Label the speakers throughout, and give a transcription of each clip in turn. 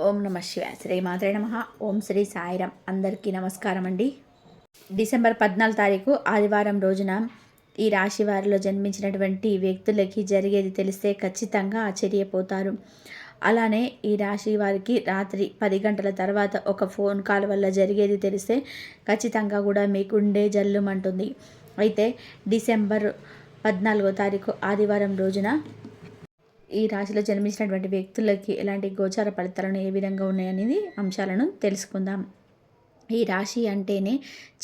Speaker 1: ఓం నమ శివాయ. శ్రీ మాత్రే నమః. ఓం శ్రీ సాయిరాం. అందరికీ నమస్కారం అండి. డిసెంబర్ 14 తారీఖు ఆదివారం రోజున ఈ రాశి వారిలో జన్మించినటువంటి వ్యక్తులకి జరిగేది తెలిస్తే ఖచ్చితంగా ఆశ్చర్యపోతారు. అలానే ఈ రాశి వారికి రాత్రి 10 గంటల తర్వాత ఒక ఫోన్ కాల్ వల్ల జరిగేది తెలిస్తే ఖచ్చితంగా కూడా మీ గుండె జల్లుమంటుంది. అయితే డిసెంబర్ 14వ తారీఖు ఆదివారం రోజున ఈ రాశిలో జన్మించినటువంటి వ్యక్తులకి ఎలాంటి గోచార ఫలితాలను ఏ విధంగా ఉన్నాయనేది అంశాలను తెలుసుకుందాం. ఈ రాశి అంటేనే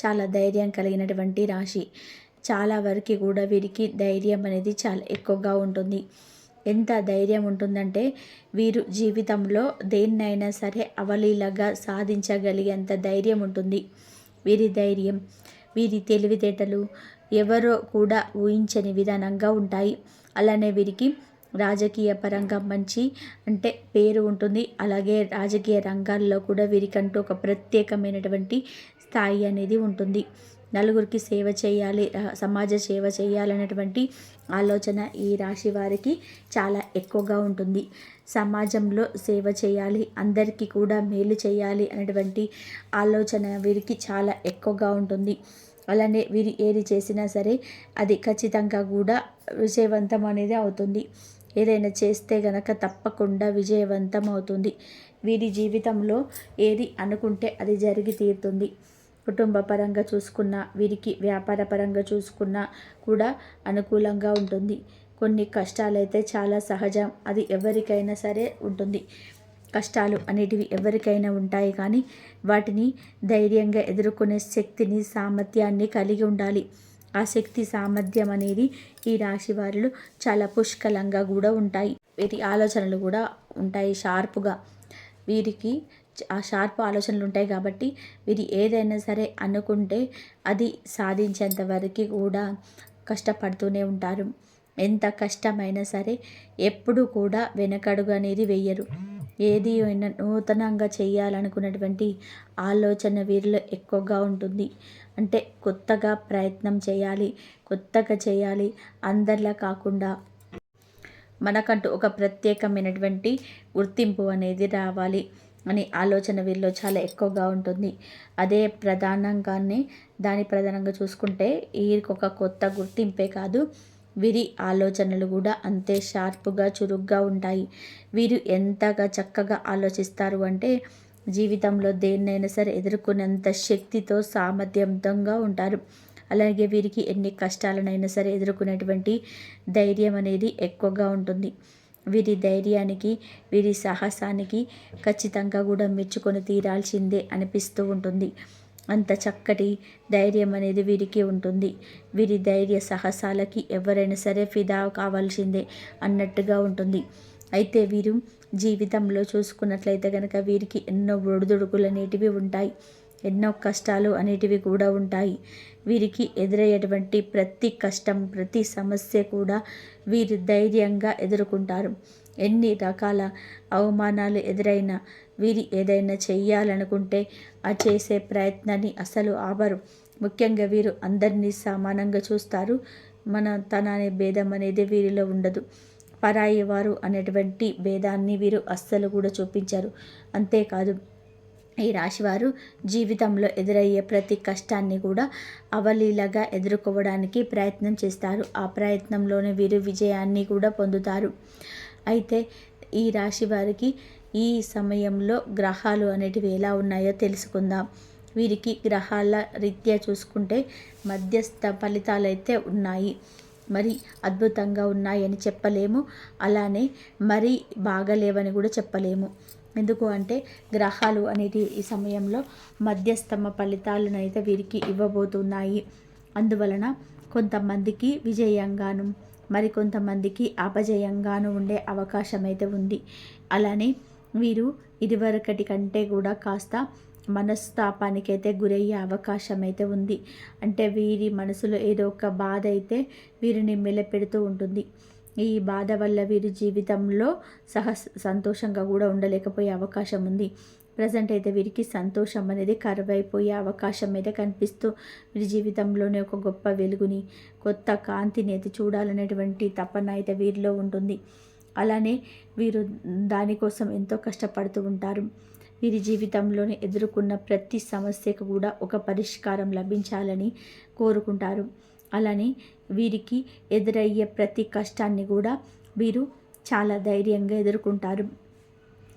Speaker 1: చాలా ధైర్యం కలిగినటువంటి రాశి. చాలా వరకు కూడా వీరికి ధైర్యం అనేది చాలా ఎక్కువగా ఉంటుంది. ఎంత ధైర్యం ఉంటుందంటే వీరు జీవితంలో దేన్నైనా సరే అవలీలగా సాధించగలిగేంత ధైర్యం ఉంటుంది. వీరి ధైర్యం, వీరి తెలివితేటలు ఎవరో కూడా ఊహించని విధానంగా ఉంటాయి. అలానే వీరికి రాజకీయ పరంగా మంచి పేరు ఉంటుంది. అలాగే రాజకీయ రంగాల్లో కూడా వీరికంటూ ఒక ప్రత్యేకమైనటువంటి స్థాయి అనేది ఉంటుంది. నలుగురికి సేవ చేయాలి, సమాజ సేవ చేయాలనేటువంటి ఆలోచన ఈ రాశి వారికి చాలా ఎక్కువగా ఉంటుంది. సమాజంలో సేవ చేయాలి, అందరికీ కూడా మేలు చేయాలి అనేటువంటి ఆలోచన వీరికి చాలా ఎక్కువగా ఉంటుంది. అలానే వీరు ఏది చేసినా సరే అది ఖచ్చితంగా కూడా విజయవంతం అనేది అవుతుంది. ఏదైనా చేస్తే గనక తప్పకుండా విజయవంతం అవుతుంది. వీరి జీవితంలో ఏది అనుకుంటే అది జరిగి తీరుతుంది. కుటుంబ పరంగా చూసుకున్నా, వీరికి వ్యాపార పరంగా చూసుకున్నా కూడా అనుకూలంగా ఉంటుంది. కొన్ని కష్టాలైతే చాలా సహజం, అది ఎవరికైనా సరే ఉంటుంది. కష్టాలు అనేటివి ఎవరికైనా ఉంటాయి, కానీ వాటిని ధైర్యంగా ఎదుర్కొనే శక్తిని, సామర్థ్యాన్ని కలిగి ఉండాలి. ఆ శక్తి, సామర్థ్యం అనేది ఈ రాశి వారిలో చాలా పుష్కలంగా కూడా ఉంటాయి. వీరి ఆలోచనలు కూడా ఉంటాయి షార్ప్గా. వీరికి ఆ షార్ప్ ఆలోచనలు ఉంటాయి కాబట్టి వీరు ఏదైనా సరే అనుకుంటే అది సాధించేంత వరకు కూడా కష్టపడుతూనే ఉంటారు. ఎంత కష్టమైనా సరే ఎప్పుడు కూడా వెనకడుగు అనేది వెయ్యరు. ఏది అయినా నూతనంగా చేయాలనుకున్నటువంటి ఆలోచన వీరిలో ఎక్కువగా ఉంటుంది. కొత్తగా ప్రయత్నం చేయాలి, కొత్తగా చేయాలి, అందరిలా కాకుండా మనకంటూ ఒక ప్రత్యేకమైనటువంటి గుర్తింపు అనేది రావాలి అనే ఆలోచన వీరిలో చాలా ఎక్కువగా ఉంటుంది. అదే ప్రధానంగా చూసుకుంటే వీరికి ఒక కొత్త గుర్తింపే కాదు, వీరి ఆలోచనలు కూడా అంతే షార్ప్గా, చురుగ్గా ఉంటాయి. వీరు ఎంతగా చక్కగా ఆలోచిస్తారు అంటే జీవితంలో దేన్నైనా సరే ఎదుర్కొనేంత శక్తితో, సామర్థ్యంతంగా ఉంటారు. అలాగే వీరికి ఎన్ని కష్టాలనైనా సరే ఎదుర్కొనేటువంటి ధైర్యం అనేది ఎక్కువగా ఉంటుంది. వీరి ధైర్యానికి, వీరి సాహసానికి ఖచ్చితంగా కూడా మెచ్చుకొని తీరాల్సిందే అనిపిస్తూ ఉంటుంది. అంత చక్కటి ధైర్యం అనేది వీరికి ఉంటుంది. వీరి ధైర్య సాహసాలకి ఎవరైనా సరే ఫిదా కావాల్సిందే అన్నట్టుగా ఉంటుంది. అయితే వీరు జీవితంలో చూసుకున్నట్లయితే కనుక వీరికి ఎన్నో ఒడిదుడుకులు అనేటివి ఉంటాయి, ఎన్నో కష్టాలు అనేటివి కూడా ఉంటాయి. వీరికి ఎదురయ్యేటువంటి ప్రతి కష్టం, ప్రతి సమస్య కూడా వీరు ధైర్యంగా ఎదుర్కొంటారు. ఎన్ని రకాల అవమానాలు ఎదురైనా వీరు ఏదైనా చెయ్యాలనుకుంటే ఆ చేసే ప్రయత్నాన్ని అసలు ఆపరు. ముఖ్యంగా వీరు అందరినీ సమానంగా చూస్తారు. తన అనే భేదం అనేది వీరిలో ఉండదు. పరాయి వారు అనేటువంటి భేదాన్ని వీరు అస్సలు కూడా చూపించారు. అంతేకాదు, ఈ రాశివారు జీవితంలో ఎదురయ్యే ప్రతి కష్టాన్ని కూడా అవలీలగా ఎదుర్కోవడానికి ప్రయత్నం చేస్తారు. ఆ ప్రయత్నంలోనే వీరు విజయాన్ని కూడా పొందుతారు. అయితే ఈ రాశి వారికి ఈ సమయంలో గ్రహాలు అనేటివి ఎలా ఉన్నాయో తెలుసుకుందాం. వీరికి గ్రహాల రీత్యా చూసుకుంటే మధ్యస్థ ఫలితాలు అయితే ఉన్నాయి. మరి అద్భుతంగా ఉన్నాయని చెప్పలేము, అలానే మరీ బాగలేవని కూడా చెప్పలేము. ఎందుకు అంటే గ్రహాలు అనేటివి ఈ సమయంలో మధ్యస్థమ ఫలితాలను అయితే వీరికి ఇవ్వబోతున్నాయి. అందువలన కొంతమందికి విజయంగాను, మరి కొంతమందికి అపజయంగాను ఉండే అవకాశం అయితే ఉంది. అలానే వీరు ఇదివరకటి కంటే కూడా కాస్త మనస్తాపానికైతే గురయ్యే అవకాశం అయితే ఉంది. వీరి మనసులో ఏదో ఒక బాధ అయితే వీరిని మెలపెడుతూ ఉంటుంది. ఈ బాధ వల్ల వీరి జీవితంలో సంతోషంగా కూడా ఉండలేకపోయే అవకాశం ఉంది. ప్రజెంట్ అయితే వీరికి సంతోషం అనేది కరువైపోయే అవకాశం అయితే కనిపిస్తూ వీరి జీవితంలోనే ఒక గొప్ప వెలుగుని, కొత్త కాంతిని అయితే చూడాలనేటువంటి తపన అయితే వీరిలో ఉంటుంది. అలానే వీరు దానికోసం ఎంతో కష్టపడుతూ ఉంటారు. వీరి జీవితంలోనే ఎదుర్కొన్న ప్రతి సమస్యకు కూడా ఒక పరిష్కారం లభించాలని కోరుకుంటారు. అలానే వీరికి ఎదురయ్యే ప్రతి కష్టాన్ని కూడా వీరు చాలా ధైర్యంగా ఎదుర్కొంటారు.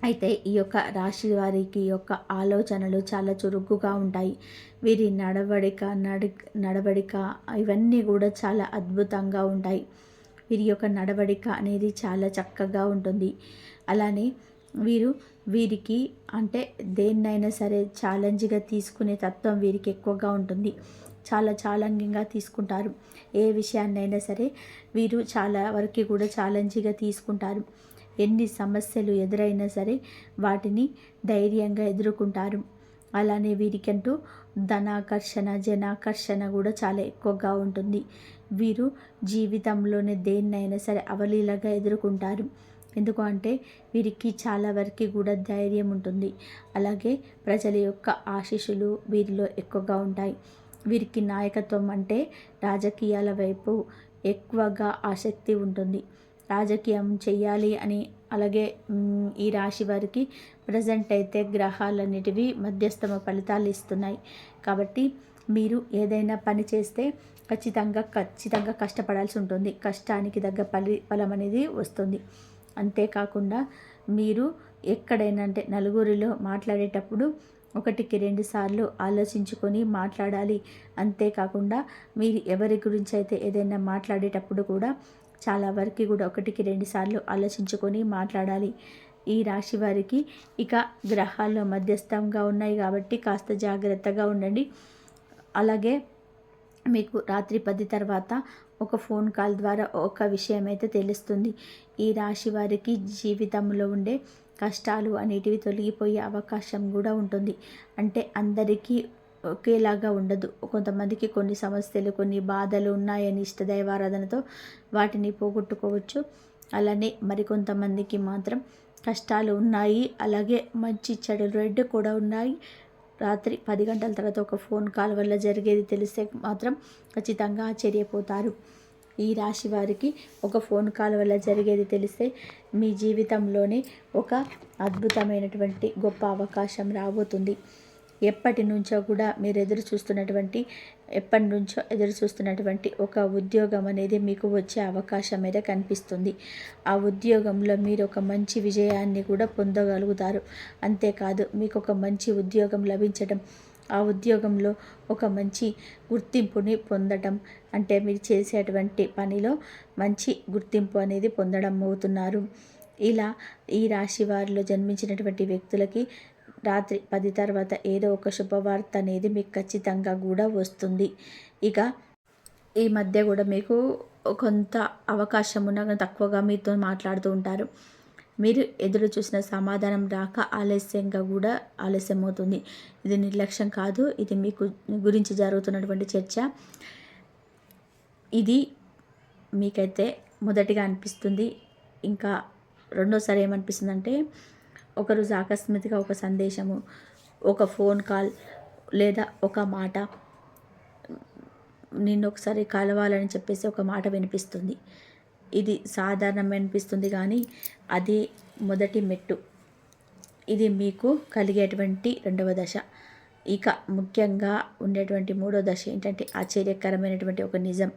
Speaker 1: అయితే ఈ యొక్క రాశి వారికి యొక్క ఆలోచనలు చాలా చురుకుగా ఉంటాయి. వీరి నడవడిక ఇవన్నీ కూడా చాలా అద్భుతంగా ఉంటాయి. వీరి యొక్క నడవడిక అనేది చాలా చక్కగా ఉంటుంది. అలానే వీరికి అంటే దేన్నైనా సరే ఛాలెంజ్గా తీసుకునే తత్వం వీరికి ఎక్కువగా ఉంటుంది. చాలా ఛాలెంజింగ్గా తీసుకుంటారు. ఏ విషయాన్నైనా సరే వీరు చాలా వరకు కూడా ఛాలెంజ్గా తీసుకుంటారు. ఎన్ని సమస్యలు ఎదురైనా సరే వాటిని ధైర్యంగా ఎదుర్కొంటారు. అలానే వీరికంటూ ధనాకర్షణ జనాకర్షణ కూడా చాలా ఎక్కువగా ఉంటుంది. వీరు జీవితంలోనే దేన్నైనా సరే అవలీలగా ఎదుర్కొంటారు. ఎందుకు అంటే వీరికి చాలా వరకు కూడా ధైర్యం ఉంటుంది. అలాగే ప్రజల యొక్క ఆశీస్సులు వీరిలో ఎక్కువగా ఉంటాయి. వీరికి నాయకత్వం అంటే రాజకీయాల వైపు ఎక్కువగా ఆసక్తి ఉంటుంది. రాజకీయం చెయ్యాలి అని. అలాగే ఈ రాశి వారికి ప్రజెంట్ అయితే గ్రహాలన్నిటివి మధ్యస్థమ ఫలితాలు ఇస్తున్నాయి. కాబట్టి మీరు ఏదైనా పని చేస్తే ఖచ్చితంగా కష్టపడాల్సి ఉంటుంది. కష్టానికి తగ్గ ఫలం అనేది వస్తుంది. అంతేకాకుండా మీరు ఎక్కడైనా అంటే నలుగురిలో మాట్లాడేటప్పుడు 1కి 2 సార్లు ఆలోచించుకొని మాట్లాడాలి. అంతేకాకుండా మీరు ఎవరి గురించి అయితే ఏదైనా మాట్లాడేటప్పుడు కూడా చాలా వరకు కూడా 1కి 2 సార్లు ఆలోచించుకొని మాట్లాడాలి. ఈ రాశి వారికి ఇక గ్రహాల్లో మధ్యస్థంగా ఉన్నాయి కాబట్టి కాస్త జాగ్రత్తగా ఉండండి. అలాగే మీకు రాత్రి 10 తర్వాత ఒక ఫోన్ కాల్ ద్వారా ఒక విషయం అయితే తెలుస్తుంది. ఈ రాశి వారికి జీవితంలో ఉండే కష్టాలు అనేటివి తొలగిపోయే అవకాశం కూడా ఉంటుంది. అంటే అందరికీ ఒకేలాగా ఉండదు. కొంతమందికి కొన్ని సమస్యలు కొన్ని బాధలు ఉన్నాయని ఇష్టదైవారాధనతో వాటిని పోగొట్టుకోవచ్చు. అలానే మరికొంతమందికి మాత్రం కష్టాలు ఉన్నాయి. అలాగే మంచి చెడు రెండు కూడా ఉన్నాయి. రాత్రి 10 గంటల తర్వాత ఒక ఫోన్ కాల్ వల్ల జరిగేది తెలిస్తే మాత్రం ఖచ్చితంగా ఆశ్చర్యపోతారు. ఈ రాశి వారికి ఒక ఫోన్ కాల్ వల్ల జరిగేది తెలిస్తే మీ జీవితంలోనే ఒక అద్భుతమైనటువంటి గొప్ప అవకాశం రాబోతుంది. ఎప్పటి నుంచో ఎదురు చూస్తున్నటువంటి ఒక ఉద్యోగం అనేది మీకు వచ్చే అవకాశం అయితే కనిపిస్తుంది. ఆ ఉద్యోగంలో మీరు ఒక మంచి విజయాన్ని కూడా పొందగలుగుతారు. అంతేకాదు మీకు ఒక మంచి ఉద్యోగం లభించడం, ఆ ఉద్యోగంలో ఒక మంచి గుర్తింపుని పొందడం, అంటే మీరు చేసేటువంటి పనిలో మంచి గుర్తింపు అనేది పొందడం అవుతున్నారు. ఇలా ఈ రాశి వారిలో జన్మించినటువంటి వ్యక్తులకి రాత్రి 10 తర్వాత ఏదో ఒక శుభవార్త అనేది మీకు ఖచ్చితంగా కూడా వస్తుంది. ఇక ఈ మధ్య కూడా మీకు కొంత అవకాశం ఉన్నా కానీ తక్కువగా మీతో మాట్లాడుతూ ఉంటారు. మీరు ఎదురు చూసిన సమాధానం రాక ఆలస్యం అవుతుంది. ఇది నిర్లక్ష్యం కాదు, ఇది మీకు గురించి జరుగుతున్నటువంటి చర్చ. ఇది మీకైతే మొదటిగా అనిపిస్తుంది. ఇంకా రెండోసారి ఏమనిపిస్తుందంటే ఒకరోజు అకస్మాత్తుగా ఒక సందేశము, ఒక ఫోన్ కాల్ లేదా ఒక మాట, నిన్ను ఒకసారి కలవాలని చెప్పేసి ఒక మాట వినిపిస్తుంది. ఇది సాధారణం అనిపిస్తుంది కానీ అది మొదటి మెట్టు. ఇది మీకు కలిగేటువంటి రెండవ దశ. ఇక ముఖ్యంగా ఉండేటువంటి మూడో దశ ఏంటంటే ఆశ్చర్యకరమైనటువంటి ఒక నిజం.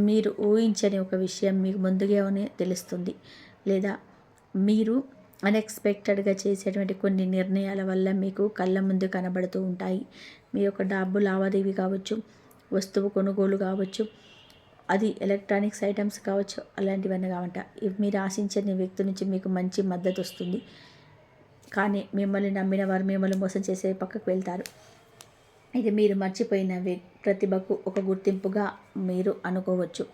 Speaker 1: మీరు ఊహించని ఒక విషయం మీకు ముందుగానే తెలుస్తుంది. లేదా మీరు అన్ఎక్స్పెక్టెడ్గా చేసేటువంటి కొన్ని నిర్ణయాల వల్ల మీకు కళ్ళ ముందు కనబడుతూ ఉంటాయి. మీ యొక్క డబ్బు లావాదేవీ కావచ్చు, వస్తువు కొనుగోలు కావచ్చు, అది ఎలక్ట్రానిక్స్ ఐటమ్స్ కావచ్చు, అలాంటివన్నీ కావంట. మీరు ఆశించని వ్యక్తి నుంచి మీకు మంచి మద్దతు వస్తుంది. కానీ మిమ్మల్ని నమ్మిన వారు మిమ్మల్ని మోసం చేసే పక్కకు వెళ్తారు. ఇది మీరు మర్చిపోయిన ప్రతిభకు ఒక గుర్తింపుగా మీరు అనుకోవచ్చు.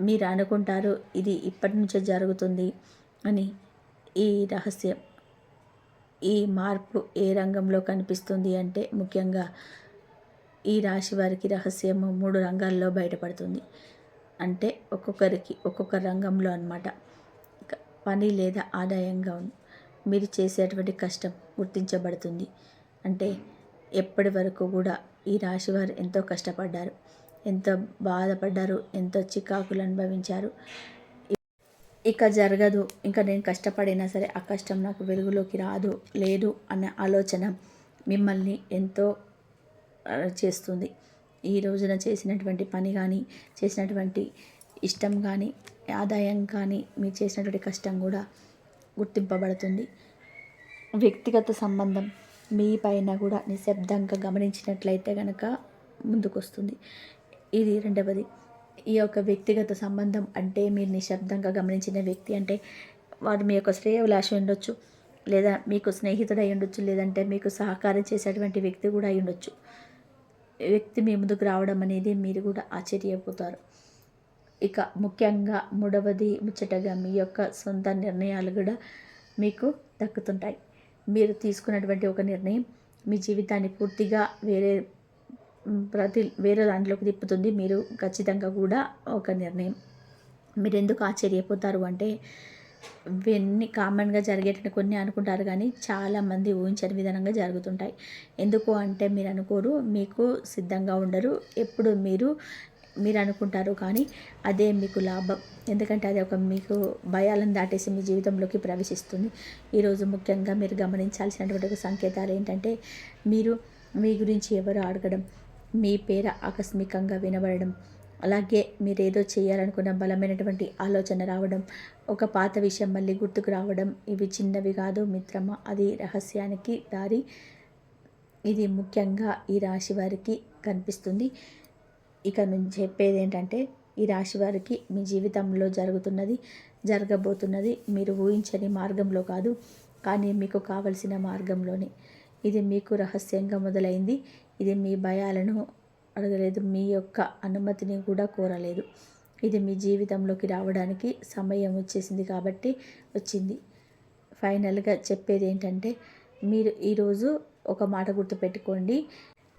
Speaker 1: మీరు అనుకుంటారు ఇది ఇప్పటి నుంచే జరుగుతుంది అని. ఈ రహస్యం, ఈ మార్పు ఏ రంగంలో కనిపిస్తుంది అంటే ముఖ్యంగా ఈ రాశి వారికి రహస్యము 3 రంగాల్లో బయటపడుతుంది. అంటే ఒక్కొక్కరికి ఒక్కొక్క రంగంలో అన్నమాట. పని లేదా ఆదాయంగా మీరు చేసేటువంటి కష్టం గుర్తించబడుతుంది. అంటే ఎప్పటి వరకు కూడా ఈ రాశివారు ఎంతో కష్టపడ్డారు, ఎంతో బాధపడ్డారు, ఎంతో చికాకులు అనుభవించారు. ఇక జరగదు, ఇంకా నేను కష్టపడినా సరే ఆ కష్టం నాకు వెలుగులోకి రాదు లేదు అనే ఆలోచన మిమ్మల్ని ఎంతో చేస్తుంది. ఈ రోజున చేసినటువంటి పని కానీ, చేసినటువంటి ఇష్టం కానీ, ఆదాయం కానీ, మీరు చేసినటువంటి కష్టం కూడా గుర్తింపబడుతుంది. వ్యక్తిగత సంబంధం మీ పైన కూడా నిశ్శబ్దంగా గమనించినట్లయితే కనుక ముందుకొస్తుంది. ఇది రెండవది. ఈ యొక్క వ్యక్తిగత సంబంధం అంటే మీరు నిశ్శబ్దంగా గమనించిన వ్యక్తి అంటే వాడు మీ యొక్క శ్రేయోభిలాషి ఉండొచ్చు, లేదా మీకు స్నేహితుడై ఉండొచ్చు, లేదంటే మీకు సహకారం చేసేటువంటి వ్యక్తి కూడా అయి ఉండొచ్చు. వ్యక్తి మీ ముందుకు రావడం అనేది మీరు కూడా ఆశ్చర్యపోతారు. ఇక ముఖ్యంగా మూడవది ముచ్చటగా మీ యొక్క సొంత నిర్ణయాలు కూడా మీకు దక్కుతుంటాయి. మీరు తీసుకున్నటువంటి ఒక నిర్ణయం మీ జీవితాన్ని పూర్తిగా వేరే దాంట్లోకి తిప్పుతుంది. మీరు ఖచ్చితంగా కూడా ఒక నిర్ణయం మీరు ఎందుకు ఆశ్చర్యపోతారు అంటే ఇవన్నీ కామన్గా జరిగేటట్టు కొన్ని అనుకుంటారు కానీ చాలామంది ఊహించని విధానంగా జరుగుతుంటాయి. ఎందుకు అంటే మీరు అనుకోరు, మీకు సిద్ధంగా ఉండరు. ఎప్పుడు మీరు అనుకుంటారు కానీ అదే మీకు లాభం. ఎందుకంటే అది ఒక మీకు భయాలను దాటేసి మీ జీవితంలోకి ప్రవేశిస్తుంది. ఈరోజు ముఖ్యంగా మీరు గమనించాల్సినటువంటి ఒక సంకేతాలు ఏంటంటే మీ గురించి ఎవరు అడగడం, మీ పేరు ఆకస్మికంగా వినబడడం, అలాగే మీరేదో చేయాలనుకున్న బలమైనటువంటి ఆలోచన రావడం, ఒక పాత విషయం మళ్ళీ గుర్తుకు రావడం. ఇవి చిన్నవి కాదు మిత్రమా, అది రహస్యానికి దారి. ఇది ముఖ్యంగా ఈ రాశి వారికి కనిపిస్తుంది. ఇక నుంచి చెప్పేది ఏంటంటే ఈ రాశి వారికి మీ జీవితంలో జరగబోతున్నది మీరు ఊహించని మార్గంలో కాదు, కానీ మీకు కావలసిన మార్గంలోనే. ఇది మీకు రహస్యంగా మొదలైంది. ఇది మీ భయాలను అడగలేదు, మీ యొక్క అనుమతిని కూడా కోరలేదు. ఇది మీ జీవితంలోకి రావడానికి సమయం వచ్చేసింది కాబట్టి వచ్చింది. ఫైనల్గా చెప్పేది ఏంటంటే మీరు ఈరోజు ఒక మాట గుర్తుపెట్టుకోండి.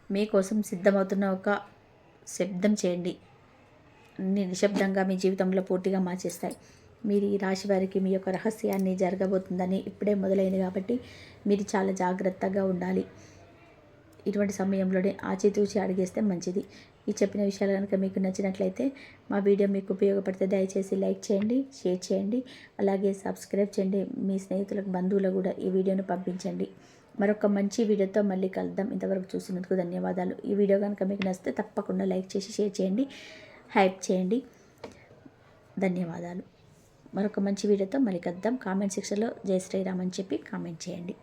Speaker 1: మీకోసం సిద్ధమవుతున్న ఒక శబ్దం చేయండి, నిశ్శబ్దంగా మీ జీవితంలో పూర్తిగా మార్చేస్తాయి. మీరు ఈ రాశి వారికి మీ యొక్క రహస్యాన్ని జరగబోతుందని ఇప్పుడే మొదలైంది కాబట్టి మీరు చాలా జాగ్రత్తగా ఉండాలి. ఇటువంటి సమయంలోనే ఆచితూచి అడిగేస్తే మంచిది. ఈ చెప్పిన విషయాలు కనుక మీకు నచ్చినట్లయితే మా వీడియో మీకు ఉపయోగపడితే దయచేసి లైక్ చేయండి, షేర్ చేయండి, అలాగే సబ్స్క్రైబ్ చేయండి. మీ స్నేహితులకు, బంధువులకు కూడా ఈ వీడియోను పంపించండి. మరొక మంచి వీడియోతో మళ్ళీ కలుద్దాం. ఇంతవరకు చూసినందుకు ధన్యవాదాలు. ఈ వీడియో కనుక మీకు నచ్చితే తప్పకుండా లైక్ చేసి షేర్ చేయండి, హైప్ చేయండి. ధన్యవాదాలు. మరొక మంచి వీడియోతో మళ్ళీ కలుద్దాం. కామెంట్ సెక్షన్లో జై శ్రీరామ్ అని చెప్పి కామెంట్ చేయండి.